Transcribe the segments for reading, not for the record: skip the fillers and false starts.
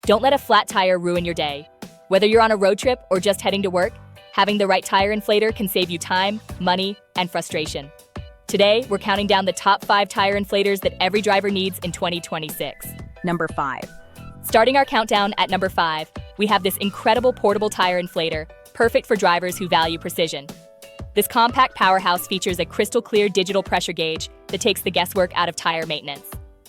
Don't let a flat tire ruin your day. Whether you're on a road trip or just heading to work, having the right tire inflator can save you time, money, and frustration. Today, we're counting down the top 5 tire inflators that every driver needs in 2026. Number 5. Starting our countdown at number 5, we have this incredible portable tire inflator, perfect for drivers who value precision. This compact powerhouse features a crystal-clear digital pressure gauge that takes the guesswork out of tire maintenance.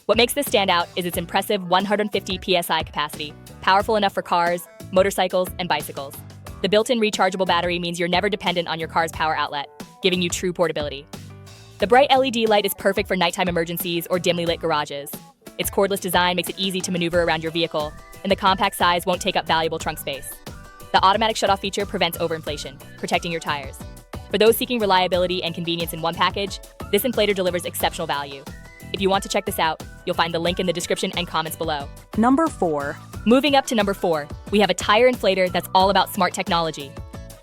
What makes this stand out is its impressive 150 psi capacity, powerful enough for cars, motorcycles, and bicycles. The built-in rechargeable battery means you're never dependent on your car's power outlet, giving you true portability. The bright LED light is perfect for nighttime emergencies or dimly lit garages. Its cordless design makes it easy to maneuver around your vehicle, and the compact size won't take up valuable trunk space. The automatic shutoff feature prevents overinflation, protecting your tires. For those seeking reliability and convenience in one package, this inflator delivers exceptional value. If you want to check this out, you'll find the link in the description and comments below. Number 4. Moving up to number 4, we have a tire inflator that's all about smart technology.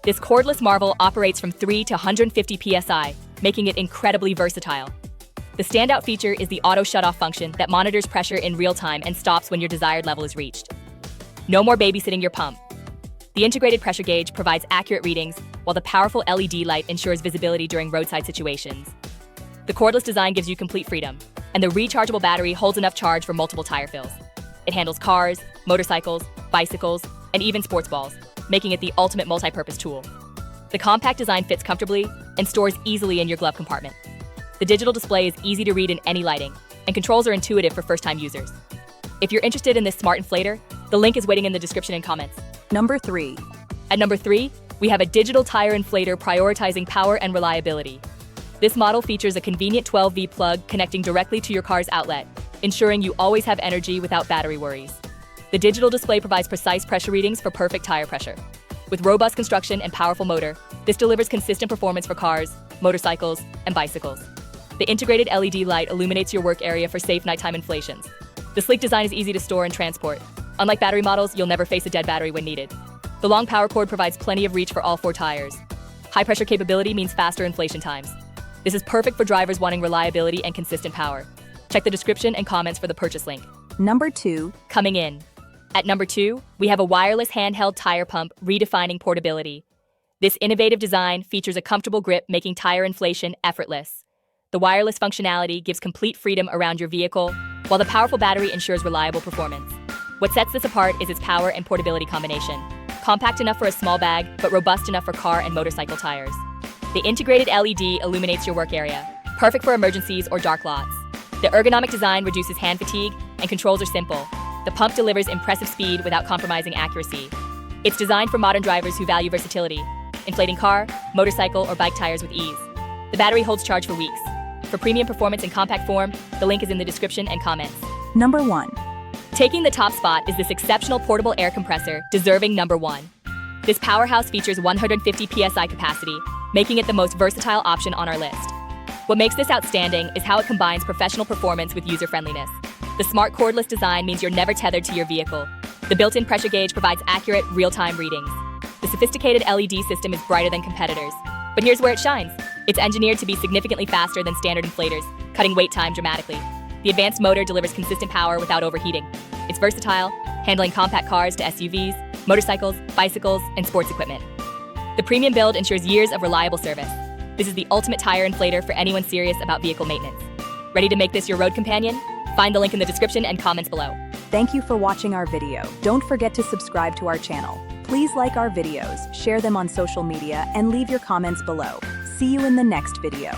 This cordless marvel operates from 3 to 150 psi, making it incredibly versatile. The standout feature is the auto shutoff function that monitors pressure in real time and stops when your desired level is reached. No more babysitting your pump. The integrated pressure gauge provides accurate readings, while the powerful LED light ensures visibility during roadside situations. The cordless design gives you complete freedom, and the rechargeable battery holds enough charge for multiple tire fills. It handles cars, motorcycles, bicycles, and even sports balls, making it the ultimate multi-purpose tool. The compact design fits comfortably and stores easily in your glove compartment. The digital display is easy to read in any lighting, and controls are intuitive for first-time users. If you're interested in this smart inflator, the link is waiting in the description and comments. Number 3. At number 3, we have a digital tire inflator prioritizing power and reliability. This model features a convenient 12V plug connecting directly to your car's outlet, ensuring you always have energy without battery worries. The digital display provides precise pressure readings for perfect tire pressure. With robust construction and powerful motor, this delivers consistent performance for cars, motorcycles, and bicycles. The integrated LED light illuminates your work area for safe nighttime inflations. The sleek design is easy to store and transport. Unlike battery models, you'll never face a dead battery when needed. The long power cord provides plenty of reach for all 4 tires. High pressure capability means faster inflation times. This is perfect for drivers wanting reliability and consistent power. Check the description and comments for the purchase link. Number 2. Coming in. At number 2, we have a wireless handheld tire pump redefining portability. This innovative design features a comfortable grip making tire inflation effortless. The wireless functionality gives complete freedom around your vehicle, while the powerful battery ensures reliable performance. What sets this apart is its power and portability combination. Compact enough for a small bag, but robust enough for car and motorcycle tires. The integrated LED illuminates your work area, perfect for emergencies or dark lots. The ergonomic design reduces hand fatigue, and controls are simple. The pump delivers impressive speed without compromising accuracy. It's designed for modern drivers who value versatility, inflating car, motorcycle, or bike tires with ease. The battery holds charge for weeks. For premium performance in compact form, the link is in the description and comments. Number 1. Taking the top spot is this exceptional portable air compressor, deserving number 1. This powerhouse features 150 psi capacity, making it the most versatile option on our list. What makes this outstanding is how it combines professional performance with user-friendliness. The smart cordless design means you're never tethered to your vehicle. The built-in pressure gauge provides accurate, real-time readings. The sophisticated LED system is brighter than competitors. But here's where it shines. It's engineered to be significantly faster than standard inflators, cutting wait time dramatically. The advanced motor delivers consistent power without overheating. It's versatile, handling compact cars to SUVs, motorcycles, bicycles, and sports equipment. The premium build ensures years of reliable service. This is the ultimate tire inflator for anyone serious about vehicle maintenance. Ready to make this your road companion? Find the link in the description and comments below. Thank you for watching our video. Don't forget to subscribe to our channel. Please like our videos, share them on social media, and leave your comments below. See you in the next video.